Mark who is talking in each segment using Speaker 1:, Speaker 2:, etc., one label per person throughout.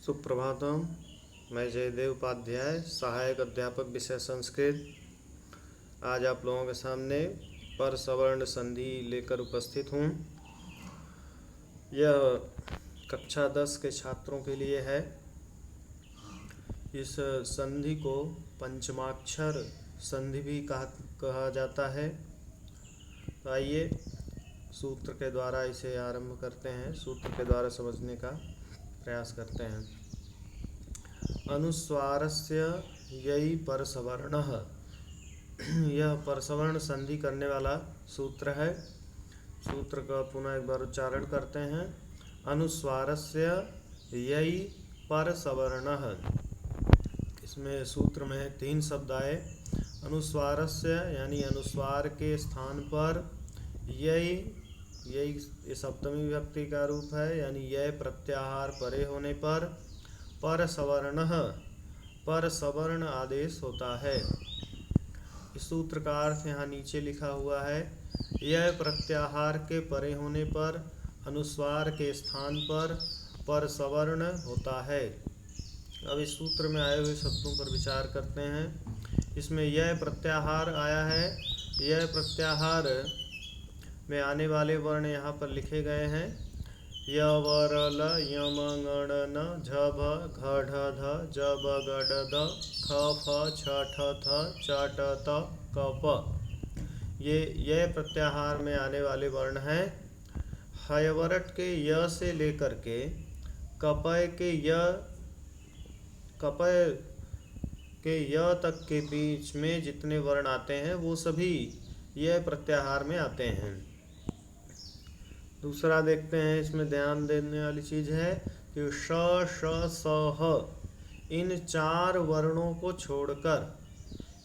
Speaker 1: सुप्रभातम। मैं जयदेव उपाध्याय, सहायक अध्यापक विषय संस्कृत। आज आप लोगों के सामने पर सवर्ण संधि लेकर उपस्थित हूँ। यह कक्षा 10 के छात्रों के लिए है। इस संधि को पंचमाक्षर संधि भी कहा जाता है। तो आइए सूत्र के द्वारा इसे आरंभ करते हैं। सूत्र के द्वारा समझने का प्रयास करते हैं। अनुस्वारस्य ययि परसवर्णः, यह परसवर्ण संधि करने वाला सूत्र है। सूत्र का पुनः एक बार उच्चारण करते हैं। अनुस्वारस्य ययि परसवर्णः। इसमें सूत्र में 3 शब्द आए। अनुस्वारस्य यानी अनुस्वार के स्थान पर, यही सप्तमी विभक्ति का रूप है, यानी यह प्रत्याहार परे होने पर परसवर्णः, परसवर्ण आदेश होता है। इस सूत्र का अर्थ यहाँ नीचे लिखा हुआ है। यह प्रत्याहार के परे होने पर अनुस्वार के स्थान पर परसवर्ण होता है। अब इस सूत्र में आए हुए शब्दों पर विचार करते हैं। इसमें यह प्रत्याहार आया है। यह प्रत्याहार में आने वाले वर्ण यहाँ पर लिखे गए हैं। य व र ल यम ङ न झ भ घ ढ ध ज ब ग ड द ख फ छ ठ थ च ट त क प। ये प्रत्याहार में आने वाले वर्ण हैं। हयवरट के य से लेकर के कपय के य तक के बीच में जितने वर्ण आते हैं वो सभी यह प्रत्याहार में आते हैं। दूसरा देखते हैं। इसमें ध्यान देने वाली चीज है कि श श स ह, इन 4 वर्णों को छोड़कर,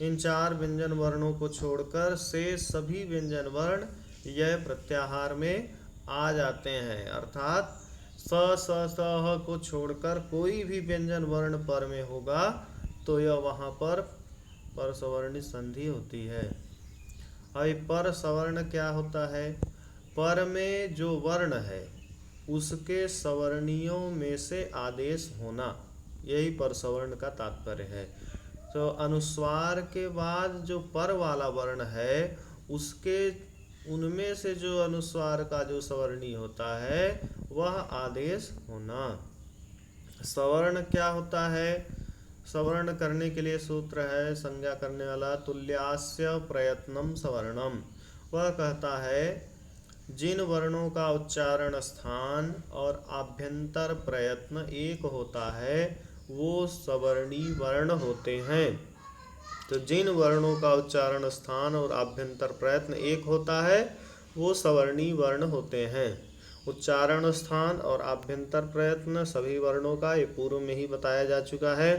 Speaker 1: इन 4 व्यंजन वर्णों को छोड़कर से सभी व्यंजन वर्ण यह प्रत्याहार में आ जाते हैं। अर्थात स स स ह को छोड़कर कोई भी व्यंजन वर्ण पर में होगा तो यह वहाँ पर परसवर्णी संधि होती है। अब पर सवर्ण क्या होता है? पर में जो वर्ण है उसके सवर्णियों में से आदेश होना, यही परसवर्ण का तात्पर्य है। तो अनुस्वार के बाद जो पर वाला वर्ण है उनमें से जो अनुस्वार का जो सवर्णी होता है वह आदेश होना। सवर्ण क्या होता है? सवर्ण करने के लिए सूत्र है संज्ञा करने वाला, तुल्यास्य प्रयत्नम सवर्णम। वह कहता है जिन वर्णों का उच्चारण स्थान और आभ्यंतर प्रयत्न एक होता है वो सवर्णी वर्ण होते हैं। तो जिन वर्णों का उच्चारण स्थान और आभ्यंतर प्रयत्न एक होता है वो सवर्णी वर्ण होते हैं। उच्चारण स्थान और आभ्यंतर प्रयत्न सभी वर्णों का ये पूर्व में ही बताया जा चुका है।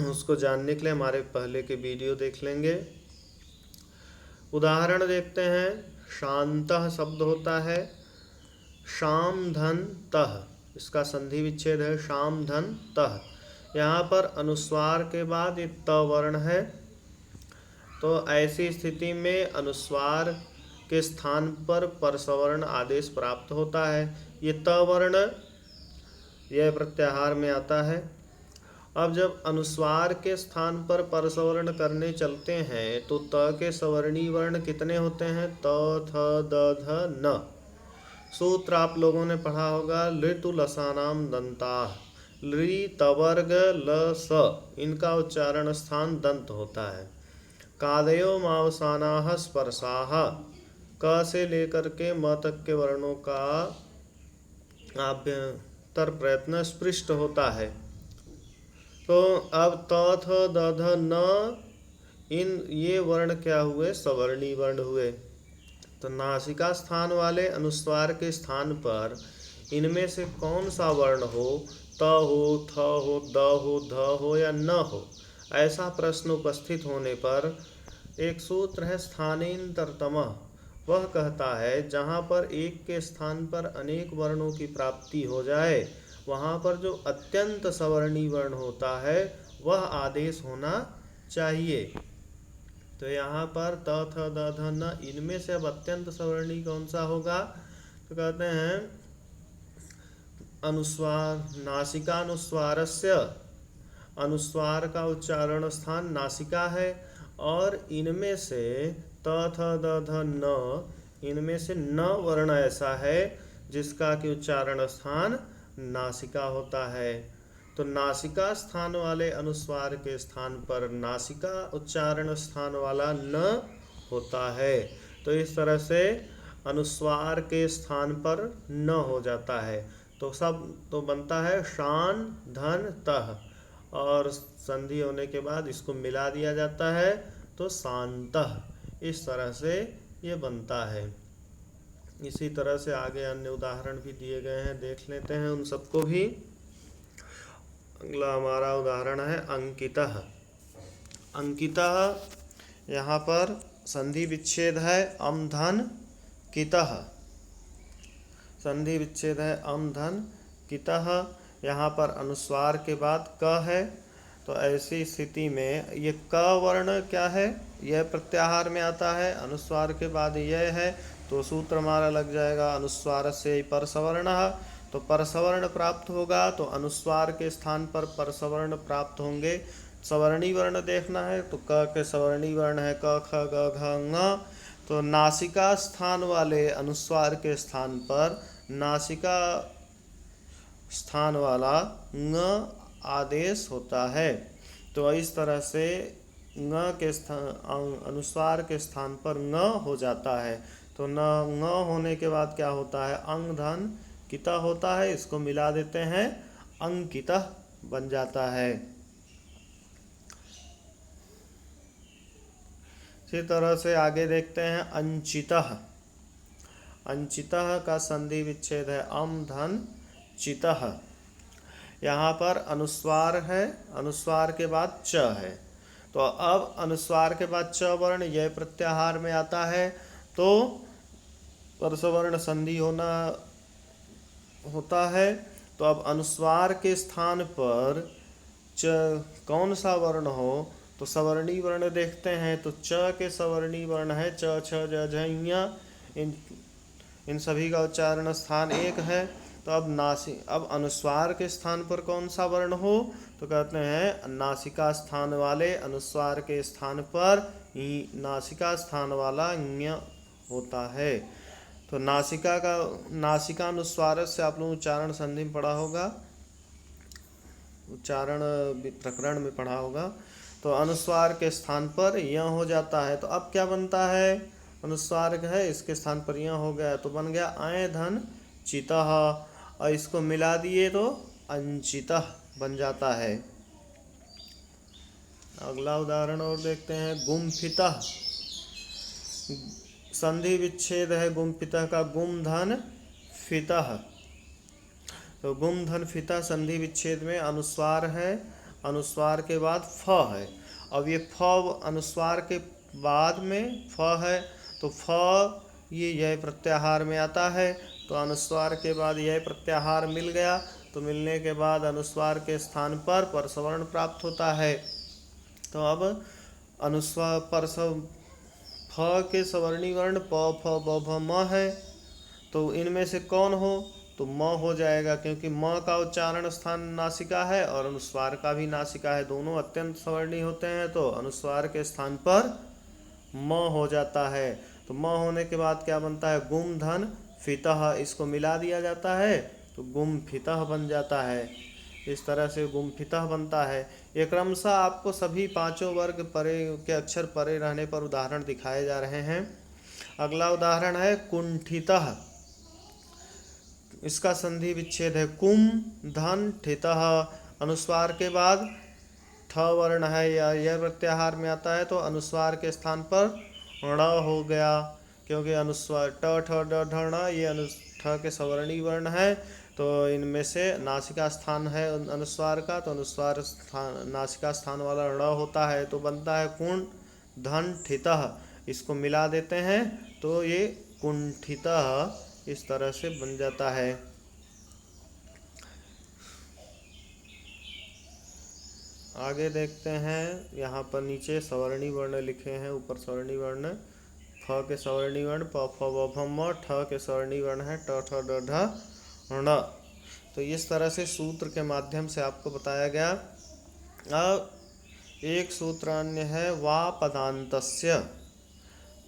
Speaker 1: उसको जानने के लिए हमारे पहले के वीडियो देख लेंगे। उदाहरण देखते हैं। शांतः शब्द होता है शाम धन तह, इसका संधि विच्छेद है शाम धन तह। यहाँ पर अनुस्वार के बाद एक त वर्ण है। तो ऐसी स्थिति में अनुस्वार के स्थान पर परसवर्ण आदेश प्राप्त होता है। ये त वर्ण यह प्रत्याहार में आता है। अब जब अनुस्वार के स्थान पर परसवर्ण करने चलते हैं तो त के सवर्णी वर्ण कितने होते हैं? त थ द ध न। सूत्र आप लोगों ने पढ़ा होगा लृतु लसानाम दंताः, लृ तवर्ग ल स, इनका उच्चारण स्थान दंत होता है। कादयो मावसानाः स्पर्शाः, क से लेकर के म तक के वर्णों का आभ्यंतर प्रयत्न स्पृष्ट होता है। तो अब त थ द ध न, ये वर्ण क्या हुए? सवर्णी वर्ण हुए। तो नासिका स्थान वाले अनुस्वार के स्थान पर इनमें से कौन सा वर्ण हो? त हो, थ हो, द हो, ध हो या न हो? ऐसा प्रश्न उपस्थित होने पर एक सूत्र है स्थानेन्तरतमः। वह कहता है जहाँ पर एक के स्थान पर अनेक वर्णों की प्राप्ति हो जाए वहाँ पर जो अत्यंत सवर्णी वर्ण होता है वह आदेश होना चाहिए। तो यहाँ पर त थ द ध न, इनमें से अब अत्यंत सवर्णी कौन सा होगा? तो कहते हैं अनुस्वार नासिकानुस्वारस्य, अनुस्वार का उच्चारण स्थान नासिका है और इनमें से त थ द ध न, इनमें से न वर्ण ऐसा है जिसका कि उच्चारण स्थान नासिका होता है। तो नासिका स्थान वाले अनुस्वार के स्थान पर नासिका उच्चारण स्थान वाला न होता है। तो इस तरह से अनुस्वार के स्थान पर न हो जाता है। तो सब तो बनता है शान धन तह, और संधि होने के बाद इसको मिला दिया जाता है तो शांतः। इस तरह से ये बनता है। इसी तरह से आगे अन्य उदाहरण भी दिए गए हैं, देख लेते हैं उन सबको भी। अगला हमारा उदाहरण है अंकितः। अंकितः, यहाँ पर संधि विच्छेद है अम धन कितः, संधि विच्छेद है अम धन कितः। यहाँ पर अनुस्वार के बाद क है, तो ऐसी स्थिति में ये क वर्ण क्या है, यह प्रत्याहार में आता है, अनुस्वार के बाद यह है, तो सूत्र हमारा लग जाएगा अनुस्वार से परसवर्णः। तो परसवर्ण प्राप्त होगा, तो अनुस्वार के स्थान पर परसवर्ण प्राप्त होंगे। सवर्णी वर्ण देखना है तो क के सवर्णी वर्ण है क ख ग घ ङ, तो नासिका स्थान वाले अनुस्वार के स्थान पर नासिका स्थान वाला ङ आदेश होता है। तो इस तरह से ङ के अनुस्वार के स्थान पर ङ हो जाता है। तो न ङ होने के बाद क्या होता है, अंग धन किता होता है, इसको मिला देते हैं अंकितः बन जाता है। इसी तरह से आगे देखते हैं अंचितः। अंचितः का संधि विच्छेद है अम धन चितः। यहाँ पर अनुस्वार है, अनुस्वार के बाद च है, तो अब अनुस्वार के बाद च वर्ण यह प्रत्याहार में आता है, तो परसवर्ण संधि होता है। तो अब अनुस्वार के स्थान पर च कौन सा वर्ण हो, तो सवर्णी वर्ण देखते हैं। तो च के सवर्णी वर्ण है च छ ज झ ञ, इन सभी का उच्चारण स्थान एक है। तो अब अनुस्वार के स्थान पर कौन सा वर्ण हो, तो कहते हैं नासिका स्थान वाले अनुस्वार के स्थान पर नासिका स्थान वाला ञ होता है। तो नासिका अनुस्वार से आप लोग उच्चारण संधि में पढ़ा होगा, उच्चारण प्रकरण में पढ़ा होगा। तो अनुस्वार के स्थान पर य हो जाता है। तो अब क्या बनता है, अनुस्वार है इसके स्थान पर य हो गया, तो बन गया आय धन चितः, और इसको मिला दिए तो अंचितः बन जाता है। अगला उदाहरण और देखते हैं गुम्फितः। संधि विच्छेद है गुम्फितः का गुम धन फितः। तो गुम धन फितः संधि विच्छेद में अनुस्वार है, अनुस्वार के बाद फ है। अब ये फ अनुस्वार के बाद में फ है, तो फ ये यह प्रत्याहार में आता है। तो अनुस्वार के बाद यह प्रत्याहार मिल गया, तो मिलने के बाद अनुस्वार के स्थान पर परसवर्ण प्राप्त होता है। तो अब अनुस्वार फ के सवर्णी वर्ण प फ ब भ म है, तो इनमें से कौन हो, तो म हो जाएगा, क्योंकि म का उच्चारण स्थान नासिका है और अनुस्वार का भी नासिका है, दोनों अत्यंत सवर्णी होते हैं। तो अनुस्वार के स्थान पर म हो जाता है। तो म होने के बाद क्या बनता है, गुम धन फितः, इसको मिला दिया जाता है तो गुम फितः बन जाता है। इस तरह से गुम्फितः बनता है। ये क्रमशः आपको सभी पांचों वर्ग परे के अक्षर परे रहने पर उदाहरण दिखाए जा रहे हैं। अगला उदाहरण है कुंठितः। इसका संधि विच्छेद है कुम धन ठितः। अनुस्वार के बाद ठ वर्ण है या यह प्रत्याहार में आता है, तो अनुस्वार के स्थान पर ण हो गया, क्योंकि अनुस्वार ट ठ ड ढ ण ये ठ के सवर्णी वर्ण है। तो इनमें से नासिका स्थान है अनुस्वार का, तो अनुस्वार स्थान नासिका स्थान वाला ण होता है, तो बनता है कुण धन ठितः। इसको मिला देते हैं तो ये कुंठितः इस तरह से बन जाता है। आगे देखते हैं, यहाँ पर नीचे सवर्णी वर्ण लिखे हैं, ऊपर सवर्णी वर्ण फ के सवर्णी वर्ण प फ ब भ म, ठ के सवर्णी वर्ण है ट ठ ड ढ ण। तो इस तरह से सूत्र के माध्यम से आपको बताया गया। अब एक सूत्र अन्य है वा पदान्तस्य।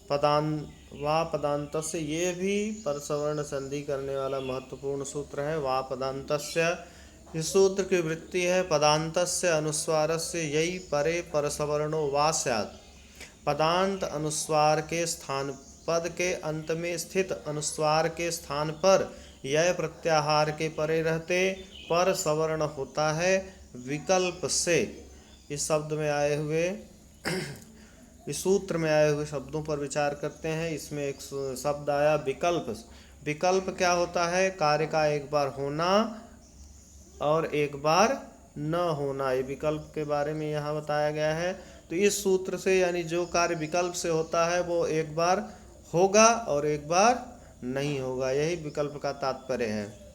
Speaker 1: वा पदान्तस्य, ये भी परसवर्ण संधि करने वाला महत्वपूर्ण सूत्र है। वा पदान्तस्य, इस सूत्र की वृत्ति है पदान्तस्य अनुस्वारस्य यई परे परसवर्णो वा स्यात्। पदांत अनुस्वार के स्थान, पद के अंत में स्थित अनुस्वार के स्थान पर यह प्रत्याहार के परे रहते पर सवर्ण होता है विकल्प से। इस शब्द में आए हुए इस सूत्र में आए हुए शब्दों पर विचार करते हैं। इसमें एक शब्द आया विकल्प। विकल्प क्या होता है? कार्य का एक बार होना और एक बार न होना, ये विकल्प के बारे में यहाँ बताया गया है। तो इस सूत्र से यानी जो कार्य विकल्प से होता है वो एक बार होगा और एक बार नहीं होगा, यही विकल्प का तात्पर्य है।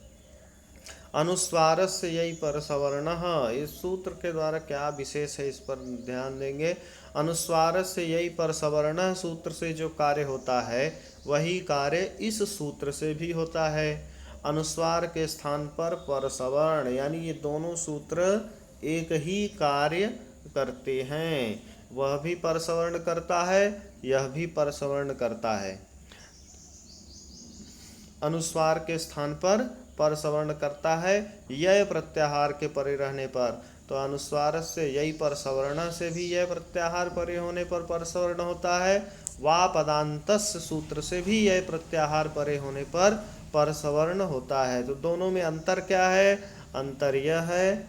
Speaker 1: अनुस्वारस्य यही परसवर्णः, इस सूत्र के द्वारा क्या विशेष है इस पर ध्यान देंगे। अनुस्वारस्य यही परसवर्णः, सूत्र से जो कार्य होता है वही कार्य इस सूत्र से भी होता है। अनुस्वार के स्थान पर परसवर्ण, यानी ये दोनों सूत्र एक ही कार्य करते हैं। वह भी परसवर्ण करता है, यह भी परसवर्ण करता है। अनुस्वार के स्थान पर परसवर्ण करता है यह प्रत्याहार के परे रहने पर। तो अनुस्वार से यही परसवर्ण से भी यह प्रत्याहार परे होने पर परसवर्ण होता है। वा पदान्तस्य सूत्र से भी यह प्रत्याहार परे होने पर परसवर्ण होता है। तो दोनों में अंतर क्या है? अंतर यह है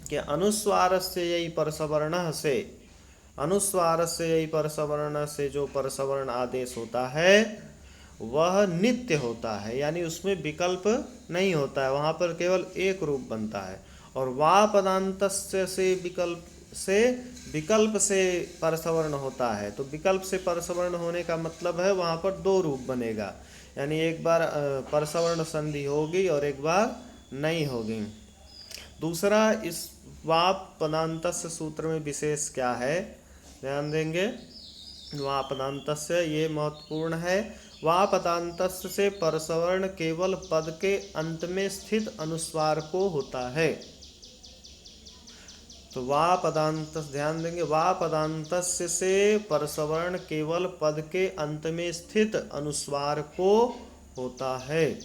Speaker 1: कि अनुस्वार से यही परसवर्ण से, अनुस्वार से यही परसवर्ण से जो परसवर्ण आदेश होता है वह नित्य होता है, यानी उसमें विकल्प नहीं होता है, वहाँ पर केवल एक रूप बनता है। और वा पदान्तस्य से विकल्प से परसवर्ण होता है। तो विकल्प से परसवर्ण होने का मतलब है वहाँ पर दो रूप बनेगा, यानी एक बार परसवर्ण संधि होगी और एक बार नहीं होगी। दूसरा, इस वा पदान्तस्य सूत्र में विशेष क्या है, ध्यान देंगे। वा पदान्तस्य, ये महत्वपूर्ण है। वा पदान्तस्य से परसवर्ण केवल पद के अंत में स्थित अनुस्वार को होता है। तो वा पदांत, ध्यान देंगे, वा पदान्तस्य से परसवर्ण केवल पद के अंत में स्थित अनुस्वार को होता है।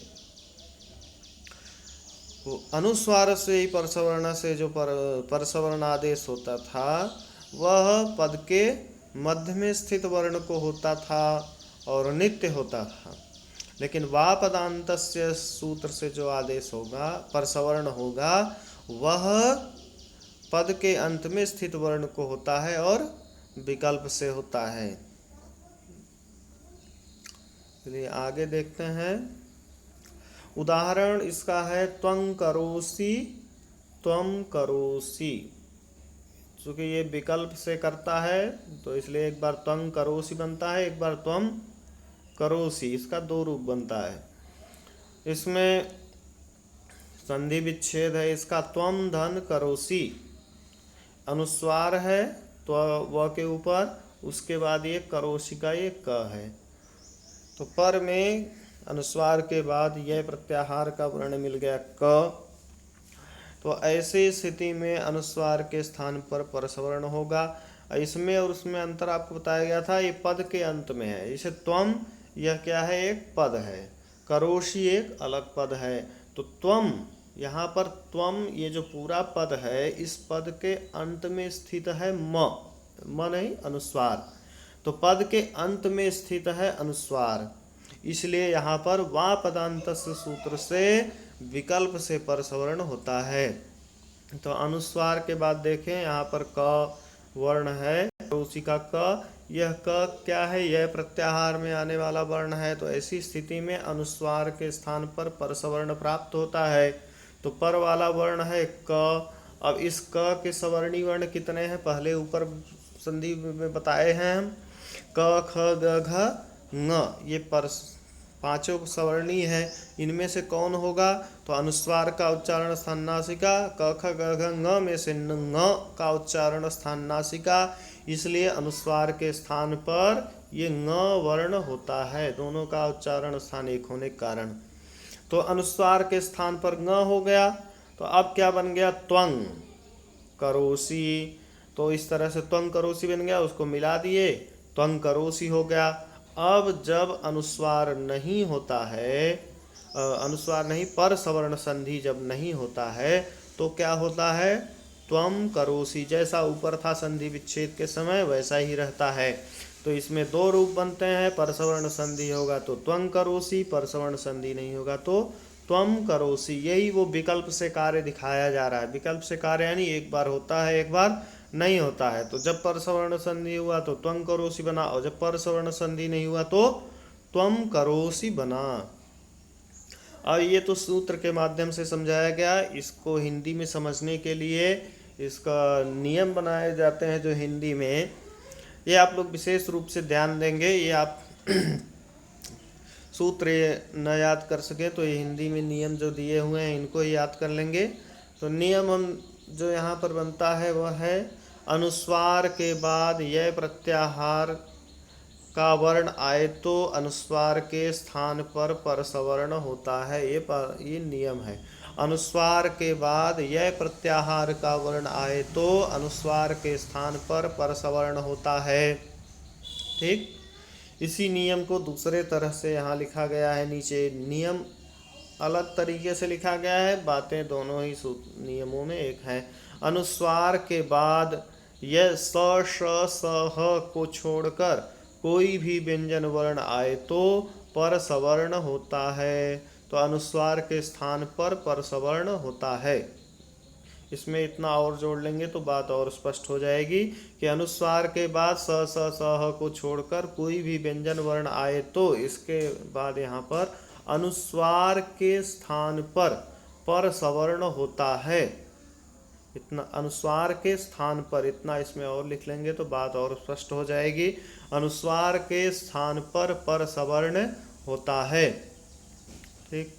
Speaker 1: अनुस्वार से ही परसवर्ण से जो परसवर्ण आदेश होता था वह पद के मध्य में स्थित वर्ण को होता था और नित्य होता था। लेकिन वा पदान्तस्य सूत्र से जो आदेश होगा, परसवर्ण होगा, वह पद के अंत में स्थित वर्ण को होता है और विकल्प से होता है। चलिए आगे देखते हैं। उदाहरण इसका है त्वं करोसि, त्वं करोसि। चूँकि ये विकल्प से करता है तो इसलिए एक बार त्वं करोसि बनता है, एक बार त्वं करोसि, इसका दो रूप बनता है। इसमें संधि विच्छेद है इसका। त्वं धन करोसि, अनुस्वार है तो व के ऊपर, उसके बाद ये करोसि का ये क है। तो पर में अनुस्वार के बाद यह प्रत्याहार का वर्ण मिल गया क। तो ऐसी स्थिति में अनुस्वार के स्थान पर परसवर्ण होगा। इसमें और उसमें अंतर आपको बताया गया था, ये पद के अंत में है। इसे त्वम, यह क्या है, एक पद है। करोषि एक अलग पद है। तो त्वम, यहाँ पर त्वम, ये जो पूरा पद है, इस पद के अंत में स्थित है म नहीं, अनुस्वार। तो पद के अंत में स्थित है अनुस्वार, इसलिए यहाँ पर वा पदान्तस्य सूत्र से विकल्प से परसवर्ण होता है। तो अनुस्वार के बाद देखें, यहाँ पर क वर्ण है, तो उसी का क, यह क क्या है, यह प्रत्याहार में आने वाला वर्ण है। तो ऐसी स्थिति में अनुस्वार के स्थान पर परसवर्ण प्राप्त होता है। तो पर वाला वर्ण है क। अब इस क के सवर्णी वर्ण कितने हैं, पहले ऊपर संधि में बताए हैं हम। क ख ग घ ङ, ये पांचों सवर्णी है। इनमें से कौन होगा, तो अनुस्वार का उच्चारण स्थान नासिका, क ख ग घ ङ में से ङ का उच्चारण स्थान नासिका, इसलिए अनुस्वार के स्थान पर ये ङ वर्ण होता है, दोनों का उच्चारण स्थान एक होने के कारण। तो अनुस्वार के स्थान पर ङ हो गया, तो अब क्या बन गया, त्वंग करोसी। तो इस तरह से त्वंग करोसी बन गया, उसको मिला दिए, त्वंग करोसी हो गया। अब जब अनुस्वार नहीं होता है, अनुस्वार नहीं पर सवर्ण संधि जब नहीं होता है तो क्या होता है, त्वम करोसी। जैसा ऊपर था संधि विच्छेद के समय वैसा ही रहता है। तो इसमें दो रूप बनते हैं, पर सवर्ण संधि होगा तो त्वं करोसी, पर सवर्ण संधि नहीं होगा तो त्वम करोसी। यही वो विकल्प से कार्य दिखाया जा रहा है। विकल्प से कार्य यानी एक बार होता है एक बार नहीं होता है। तो जब पर सवर्ण संधि हुआ तो त्वं करोसी बना, और जब पर सवर्ण संधि नहीं हुआ तो त्वम करोसी बना। अब ये तो सूत्र के माध्यम से समझाया गया। इसको हिंदी में समझने के लिए इसका नियम बनाए जाते हैं जो हिंदी में, ये आप लोग विशेष रूप से ध्यान देंगे। ये आप सूत्र न याद कर सके तो ये हिंदी में नियम जो दिए हुए हैं इनको ही याद कर लेंगे। तो नियम हम जो यहाँ पर बनता है वह है, अनुस्वार के बाद यह प्रत्याहार का वर्ण आए तो अनुस्वार के स्थान पर परसवर्ण होता है। ये नियम है। अनुस्वार के बाद यह प्रत्याहार का वर्ण आए तो अनुस्वार के स्थान पर परसवर्ण होता है। ठीक, इसी नियम को दूसरे तरह से यहाँ लिखा गया है। नीचे नियम अलग तरीके से लिखा गया है, बातें दोनों ही नियमों में एक है। अनुस्वार के बाद यह स श स ह को छोड़कर कोई भी व्यंजन वर्ण आए तो परसवर्ण होता है। तो अनुस्वार के स्थान पर परसवर्ण होता है। इसमें इतना और जोड़ लेंगे तो बात और स्पष्ट हो जाएगी कि अनुस्वार के बाद स स स ह को छोड़कर कोई भी व्यंजन वर्ण आए तो इसके बाद यहाँ पर अनुस्वार के स्थान पर परसवर्ण होता है। इतना अनुस्वार के स्थान पर, इतना इसमें और लिख लेंगे तो बात और स्पष्ट हो जाएगी। अनुस्वार के स्थान पर परसवर्ण होता है। ठीक,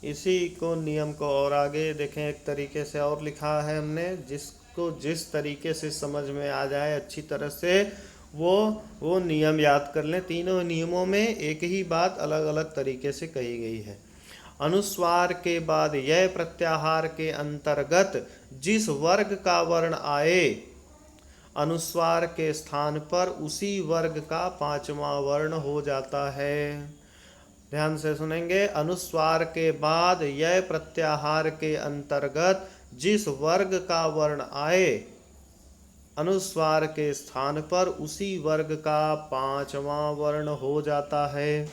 Speaker 1: इसी को नियम को और आगे देखें, एक तरीके से और लिखा है हमने, जिसको जिस तरीके से समझ में आ जाए अच्छी तरह से वो नियम याद कर लें। तीनों नियमों में एक ही बात अलग अलग तरीके से कही गई है। अनुस्वार के बाद यह प्रत्याहार के अंतर्गत जिस वर्ग का वर्ण आए अनुस्वार के स्थान पर उसी वर्ग का पांचवा वर्ण हो जाता है। ध्यान से सुनेंगे। अनुस्वार के बाद यह प्रत्याहार के अंतर्गत जिस वर्ग का वर्ण आए अनुस्वार के स्थान पर उसी वर्ग का पांचवा वर्ण हो जाता है।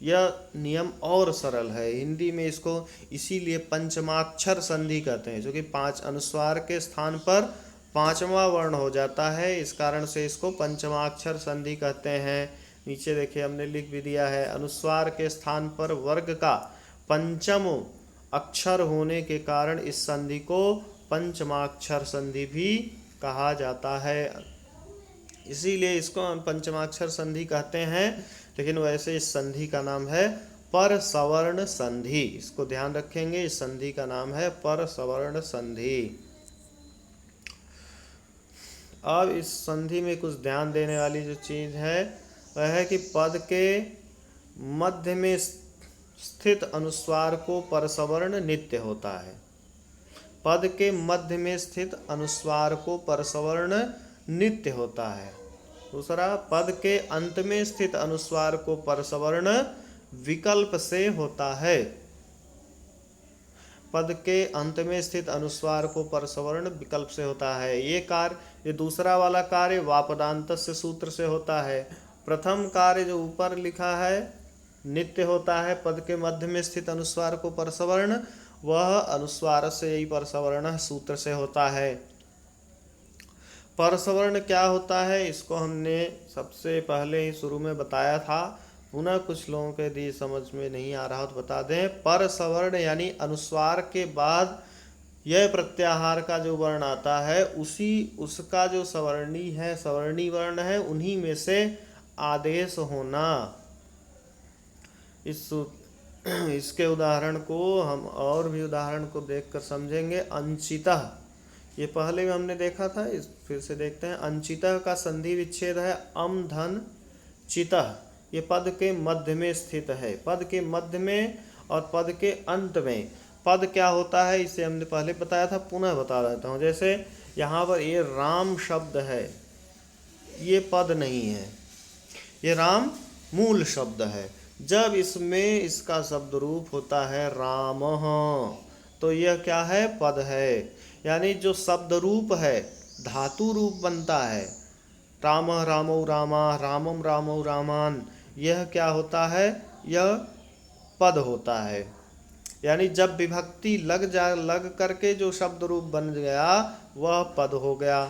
Speaker 1: यह नियम और सरल है। हिंदी में इसको इसीलिए पंचमाक्षर संधि कहते हैं, जो कि पांच अनुस्वार के स्थान पर पांचवा वर्ण हो जाता है, इस कारण से इसको पंचमाक्षर संधि कहते हैं। नीचे देखिए हमने लिख भी दिया है, अनुस्वार के स्थान पर वर्ग का पंचम अक्षर होने के कारण इस संधि को पंचमाक्षर संधि भी कहा जाता है। इसीलिए इसको हम पंचमाक्षर संधि कहते हैं, लेकिन वैसे इस संधि का नाम है परसवर्ण संधि। इसको ध्यान रखेंगे, इस संधि का नाम है परसवर्ण संधि। अब इस संधि में कुछ ध्यान देने वाली जो चीज है वह है कि पद के मध्य में स्थित अनुस्वार को परसवर्ण नित्य होता है। पद के मध्य में स्थित अनुस्वार को परसवर्ण नित्य होता है। दूसरा, पद के अंत में स्थित अनुस्वार को परसवर्ण विकल्प से होता है। पद के अंत में स्थित अनुस्वार को परसवर्ण विकल्प से होता है। ये दूसरा वाला कार्य वापदान्तस्य सूत्र से होता है। प्रथम कार्य जो ऊपर लिखा है नित्य होता है पद के मध्य में स्थित अनुस्वार को परसवर्ण, वह अनुस्वार से यही परसवर्ण सूत्र से होता है। परसवर्ण क्या होता है इसको हमने सबसे पहले ही शुरू में बताया था, पुनः कुछ लोगों के यदि समझ में नहीं आ रहा तो बता दें। परसवर्ण यानी अनुस्वार के बाद यह प्रत्याहार का जो वर्ण आता है उसका जो सवर्णी वर्ण है उन्हीं में से आदेश होना। इसके उदाहरण को हम और भी उदाहरण को देखकर समझेंगे। अंचितः, ये पहले भी हमने देखा था, फिर से देखते हैं। अंचितः का संधि विच्छेद है अम धन चितः। ये पद के मध्य में स्थित है। पद के मध्य में और पद के अंत में। पद क्या होता है इसे हमने पहले बताया था, पुनः बता देता हूँ। जैसे यहाँ पर ये राम शब्द है, ये पद नहीं है, ये राम मूल शब्द है। जब इसमें इसका शब्द रूप होता है रामः, तो यह क्या है, पद है। यानी जो शब्द रूप है, धातु रूप बनता है, राम रामौ रामा, रामम रामौ रामान, यह क्या होता है, यह पद होता है। यानी जब विभक्ति लग करके जो शब्द रूप बन गया वह पद हो गया।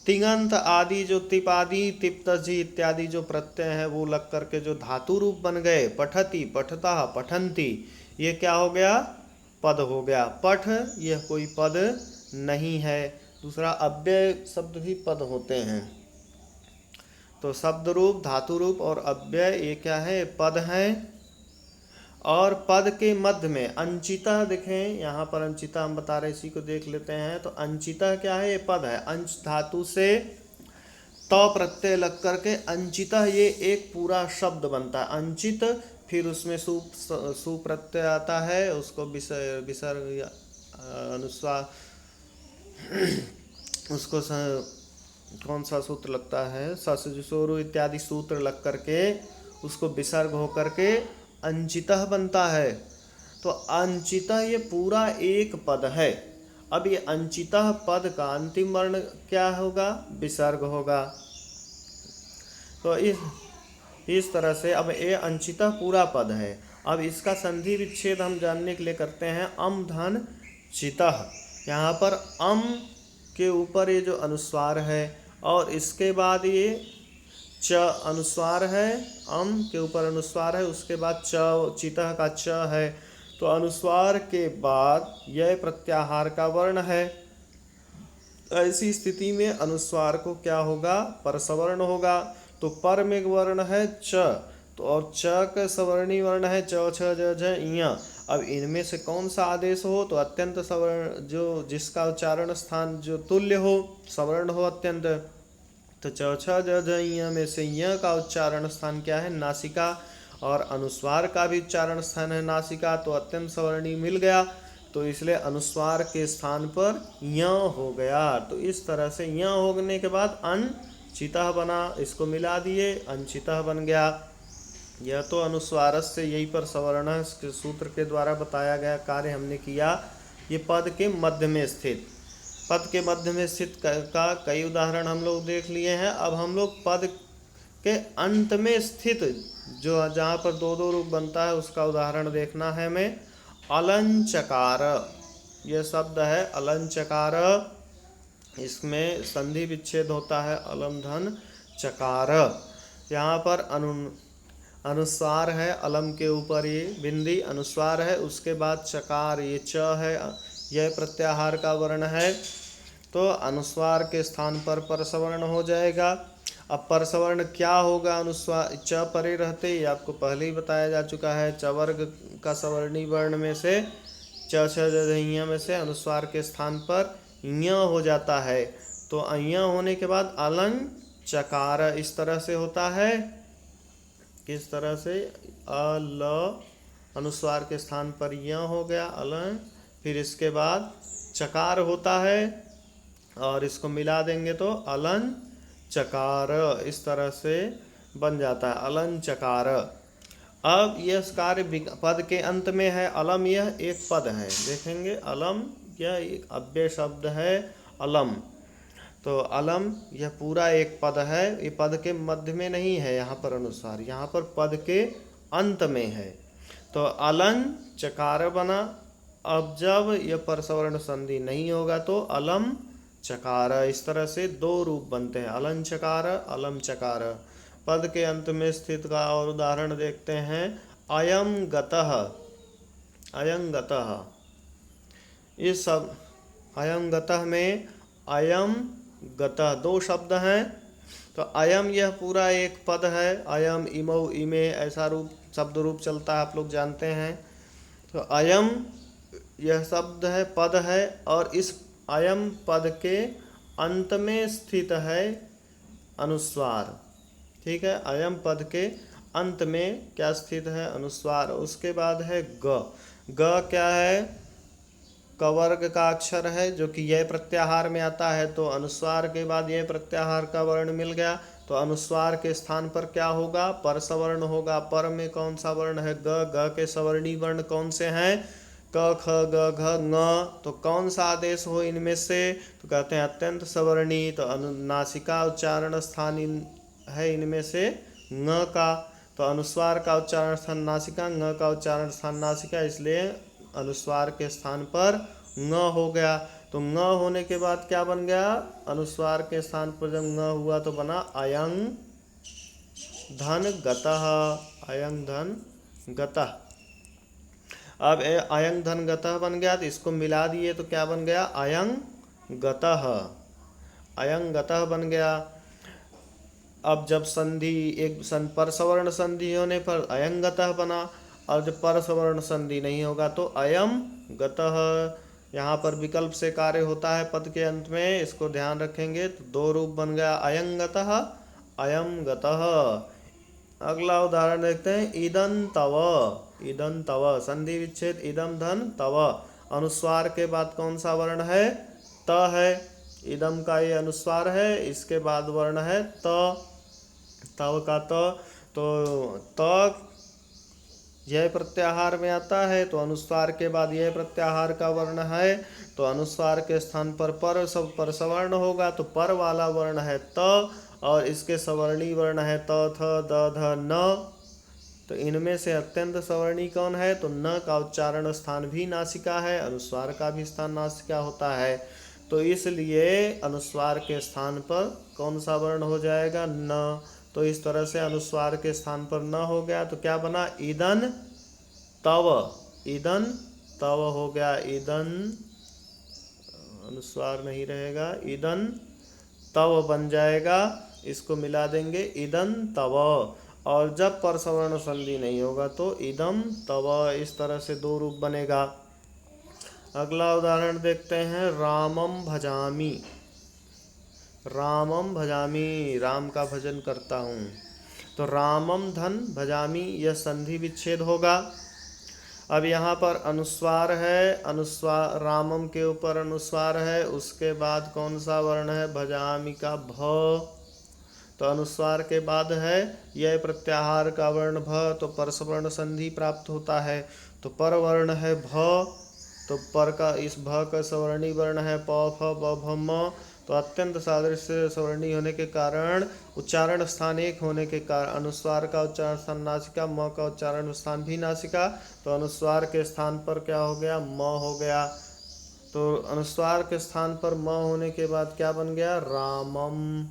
Speaker 1: तिङंत आदि जो तिप आदि, तिप्तजी इत्यादि जो प्रत्यय हैं वो लग करके जो धातु रूप बन गए, पठति, पठता, पठन्ति, ये क्या हो गया, पद हो गया। पठ यह कोई पद नहीं है। दूसरा अव्यय शब्द भी पद होते हैं। तो शब्द रूप, धातु रूप और अव्यय ये क्या है, पद हैं। और पद के मध्य में अंचिता देखें, यहाँ पर अंचिता हम बता रहे, इसी को देख लेते हैं। तो अंचिता क्या है, ये पद है। अंश धातु से त प्रत्यय लग करके अंचिता ये एक पूरा शब्द बनता है। अंचित, फिर उसमें सु प्रत्यय आता है, उसको विसर्ग अनुस्वार, उसको कौन सा सूत्र लगता है, ससुरु इत्यादि सूत्र लग करके उसको विसर्ग हो करके अंचितः बनता है। तो अंचितः ये पूरा एक पद है। अब ये अंचितः पद का अंतिम वर्ण क्या होगा, विसर्ग होगा। तो इस तरह से अब ये अंचितः पूरा पद है। अब इसका संधि विच्छेद हम जानने के लिए करते हैं। अम धन चितः, यहाँ पर अम के ऊपर ये जो अनुस्वार है और इसके बाद ये च अनुस्वार है, अम के ऊपर अनुस्वार है, उसके बाद च, चितः का च है। तो अनुस्वार के बाद यह प्रत्याहार का वर्ण है। ऐसी स्थिति में अनुस्वार को क्या होगा, परसवर्ण होगा। तो पर में वर्ण है च, तो और च का सवर्णी वर्ण है च, छ, ज, झ, ञ। अब इनमें से कौन सा आदेश हो, तो अत्यंत सवर्ण, जो जिसका उच्चारण स्थान जो तुल्य हो, सवर्ण हो अत्यंत। तो च, छ, ज, झ, ञ में से ञ का उच्चारण स्थान क्या है, नासिका। और अनुस्वार का भी उच्चारण स्थान है नासिका, तो अत्यंत सवर्णी मिल गया। तो इसलिए अनुस्वार के स्थान पर ञ हो गया। तो इस तरह से ञ होने के बाद अनचितः बना, इसको मिला दिए, अंचितः बन गया। यह तो अनुस्वारस्य यही पर सवर्ण सूत्र के द्वारा बताया गया कार्य हमने किया। ये पद के मध्य में स्थित, पद के मध्य में स्थित का कई उदाहरण हम लोग देख लिए हैं। अब हम लोग पद के अंत में स्थित जो जहाँ पर दो दो रूप बनता है उसका उदाहरण देखना है हमें। अलंचकार, यह शब्द है अलंचकार, इसमें संधि विच्छेद होता है अलम धन चकार। यहाँ पर अनुस्वार है, अलम के ऊपर ये बिंदी अनुस्वार है, उसके बाद चकार ये च है, यह प्रत्याहार का वर्ण है। तो अनुस्वार के स्थान पर परसवर्ण हो जाएगा। अब परसवर्ण क्या होगा, अनुस्वार च परे रहते, ये आपको पहले ही बताया जा चुका है। च वर्ग का सवर्णी वर्ण में से च, छ, ज, झ, ञ में से अनुस्वार के स्थान पर ञ हो जाता है। तो ञ होने के बाद अलंग चकार इस तरह से होता है। किस तरह से, अल अनुस्वार के स्थान पर य हो गया अलंग, फिर इसके बाद चकार होता है और इसको मिला देंगे तो अलन चकार, इस तरह से बन जाता है अलन चकार। अब यह कार्य पद के अंत में है। अलम यह एक पद है, देखेंगे अलम यह एक अव्यय शब्द है अलम। तो अलम यह पूरा एक पद है, ये पद के मध्य में नहीं है यहाँ पर अनुसार, यहाँ पर पद के अंत में है। तो अलं चकार बना। अब जब यह परसवर्ण संधि नहीं होगा तो अलम चकार, इस तरह से दो रूप बनते हैं, अलं चकार अलम चकार। पद के अंत में स्थित का और उदाहरण देखते हैं। अयम गतः, अयं गतः, इस सब अयं गतः में अयम गतः दो शब्द हैं। तो अयम यह पूरा एक पद है, अयम इमौ इमे ऐसा रूप शब्द रूप चलता है, आप लोग जानते हैं। तो अयम यह शब्द है, पद है, और इस अयम पद के अंत में स्थित है अनुस्वार। ठीक है, अयम पद के अंत में क्या स्थित है, अनुस्वार। उसके बाद है ग। ग क्या है, कवर्ग का अक्षर है जो कि यह प्रत्याहार में आता है, तो अनुस्वार के बाद यह प्रत्याहार का वर्ण मिल गया, तो अनुस्वार के स्थान पर क्या होगा, पर सवर्ण होगा। पर में कौन सा वर्ण है, ग। ग के सवर्णी वर्ण कौन से हैं, क ख ग घ ङ। तो कौन सा आदेश हो इनमें से, तो कहते हैं अत्यंत सवर्णी। तो नासिका उच्चारण स्थान है इनमें से ङ का। तो अनुस्वार का उच्चारण स्थान नासिका, ङ का उच्चारण स्थान नासिका, इसलिए अनुस्वार के स्थान पर ङ हो गया। तो ङ होने के बाद क्या बन गया, अनुस्वार के स्थान पर जब ङ हुआ तो बना अयं धन गतः। अयं धन गतः। अब अयं धन गतः बन गया, तो इसको मिला दिए तो क्या बन गया, अयं गतः। अयं गतः बन गया। अब जब संधि एक पर सवर्ण संधि होने पर अयं गतः बना, और जब पर सवर्ण संधि नहीं होगा तो अयम गतः। यहाँ पर विकल्प से कार्य होता है पद के अंत में, इसको ध्यान रखेंगे। तो दो रूप बन गया, अयं गतः, अयम गतः। अगला उदाहरण देखते हैं, इदं तव। इदं तव, संधि विच्छेद इदम धन तव। अनुस्वार के बाद कौन सा वर्ण है, त है। इदम का ये अनुस्वार है, इसके बाद वर्ण है त, तव का त। तो त यह प्रत्याहार में आता है, तो अनुस्वार के बाद यह प्रत्याहार का वर्ण है, तो अनुस्वार के स्थान पर पर सवर्ण होगा, तो पर वाला वर्ण है त, और इसके सवर्णी वर्ण है त थ द ध न। तो इनमें से अत्यंत सवर्णी कौन है, तो न का उच्चारण स्थान भी नासिका है, अनुस्वार का भी स्थान नासिका होता है। तो इसलिए अनुस्वार के स्थान पर कौन सा वर्ण हो जाएगा, न। तो इस तरह से अनुस्वार के स्थान पर न हो गया, तो क्या बना, ईदन तव। ईदन तव हो गया, ईदन अनुस्वार नहीं रहेगा, ईदन तव बन जाएगा। इसको मिला देंगे, ईदन तव। और जब पर सवर्ण संधि नहीं होगा तो इदम तव। इस तरह से दो रूप बनेगा। अगला उदाहरण देखते हैं, रामम भजामी। रामम भजामी, राम का भजन करता हूँ। तो रामम धन भजामी, यह संधि विच्छेद होगा। अब यहाँ पर अनुस्वार है, अनुस्वार रामम के ऊपर अनुस्वार है, उसके बाद कौन सा वर्ण है, भजामी का भ। तो अनुस्वार के बाद है यह प्रत्याहार का वर्ण भ, तो परसवर्ण संधि प्राप्त होता है। तो पर वर्ण है भ, तो पर का इस भ का सवर्णी वर्ण है प फ ब भ म। तो अत्यंत सादृश्य सवर्णी होने के कारण, उच्चारण स्थान एक होने के कारण, अनुस्वार का उच्चारण स्थान नासिका, म का उच्चारण स्थान भी नासिका, तो अनुस्वार के स्थान पर क्या हो गया, म हो गया। तो अनुस्वार के स्थान पर म होने के बाद क्या बन गया, रामम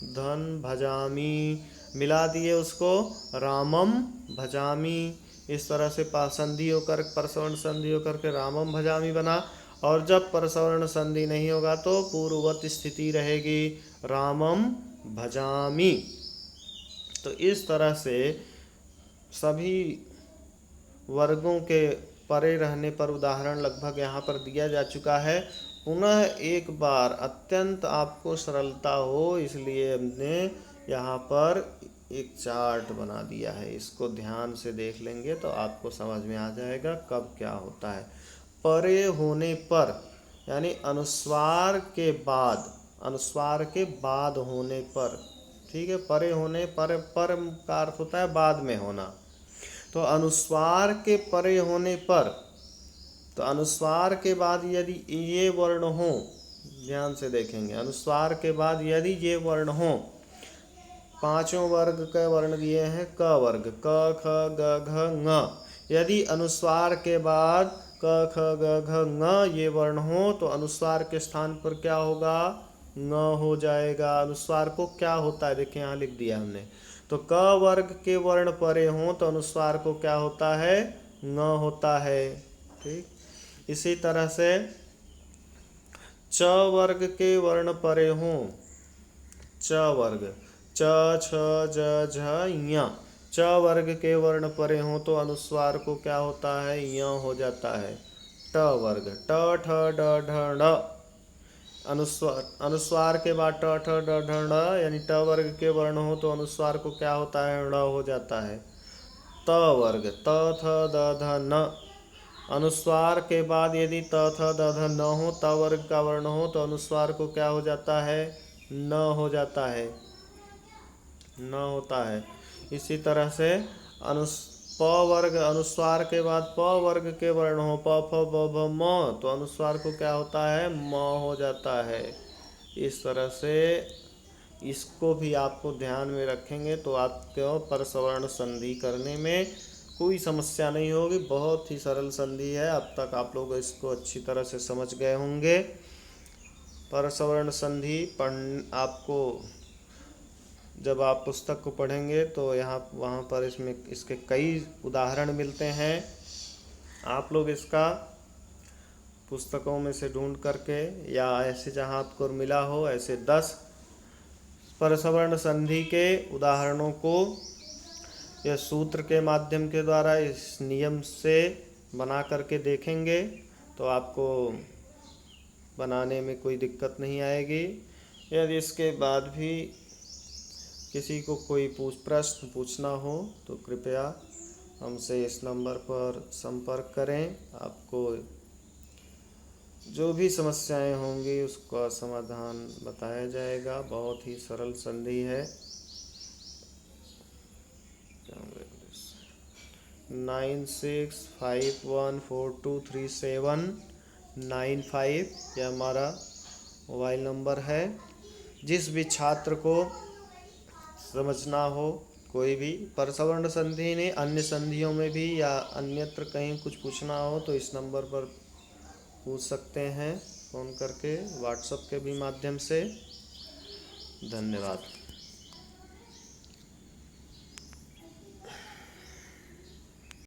Speaker 1: धन भजामी, मिला दिए उसको, रामम भजामी। इस तरह से संधि होकर परसवर्ण संधि होकर के रामम भजामी बना। और जब परसवर्ण संधि नहीं होगा तो पूर्ववत स्थिति रहेगी, रामम भजामी। तो इस तरह से सभी वर्गों के परे रहने पर उदाहरण लगभग यहाँ पर दिया जा चुका है। पुनः एक बार अत्यंत आपको सरलता हो इसलिए हमने यहाँ पर एक चार्ट बना दिया है, इसको ध्यान से देख लेंगे तो आपको समझ में आ जाएगा कब क्या होता है। परे होने पर यानी अनुस्वार के बाद, अनुस्वार के बाद होने पर, ठीक है। परे होने पर का अर्थ होता है बाद में होना। तो अनुस्वार के परे होने पर, तो अनुस्वार के बाद यदि ये वर्ण हो, ध्यान से देखेंगे, अनुस्वार के बाद यदि ये वर्ण हो, पांचों वर्ग के वर्ण दिए हैं, क वर्ग क ख ग घ ङ। यदि अनुस्वार के बाद क ख ग घ ङ ये वर्ण हो तो अनुस्वार के स्थान पर क्या होगा, ङ हो जाएगा। अनुस्वार को क्या होता है, देखिए यहाँ लिख दिया हमने। तो क वर्ग के वर्ण परे हों तो अनुस्वार को क्या होता है, ङ होता है, ठीक। इसी तरह से च वर्ग के वर्ण परे हों, च वर्ग च छ ज झ ञ, च वर्ग के वर्ण परे हों तो अनुस्वार को क्या होता है, य हो जाता है। ट वर्ग ट ठ ड ढ ण, अनुस्वार के बाद ट ठ ड ढ ढ यानी ट वर्ग के वर्ण हो तो अनुस्वार को क्या होता है, ण हो जाता है। त वर्ग त थ द ध न, अनुस्वार के बाद यदि त थ द ध न हो, त वर्ग का वर्ण हो तो अनुस्वार को क्या हो जाता है, न हो जाता है, न होता है। इसी तरह से प वर्ग अनुस्वार के बाद प वर्ग के वर्ण हो, प फ ब भ म, तो अनुस्वार को क्या होता है, म हो जाता है। इस तरह से इसको भी आपको ध्यान में रखेंगे तो आपको परसवर्ण संधि करने में कोई समस्या नहीं होगी। बहुत ही सरल संधि है, अब तक आप लोग इसको अच्छी तरह से समझ गए होंगे। परसवर्ण संधि आपको जब आप पुस्तक को पढ़ेंगे तो यहाँ वहाँ पर इसमें इसके कई उदाहरण मिलते हैं। आप लोग इसका पुस्तकों में से ढूंढ करके या ऐसे जहाँ आपको मिला हो ऐसे 10 परसवर्ण संधि के उदाहरणों को यह सूत्र के माध्यम के द्वारा इस नियम से बना करके देखेंगे तो आपको बनाने में कोई दिक्कत नहीं आएगी। यदि इसके बाद भी किसी को कोई प्रश्न पूछना हो तो कृपया हमसे इस नंबर पर संपर्क करें। आपको जो भी समस्याएं होंगी उसका समाधान बताया जाएगा। बहुत ही सरल संधि है। 9651423795 यह हमारा मोबाइल नंबर है। जिस भी छात्र को समझना हो, कोई भी परसवर्ण संधि ने अन्य संधियों में भी या अन्यत्र कहीं कुछ पूछना हो तो इस नंबर पर पूछ सकते हैं फ़ोन करके, व्हाट्सएप के भी माध्यम से। धन्यवाद।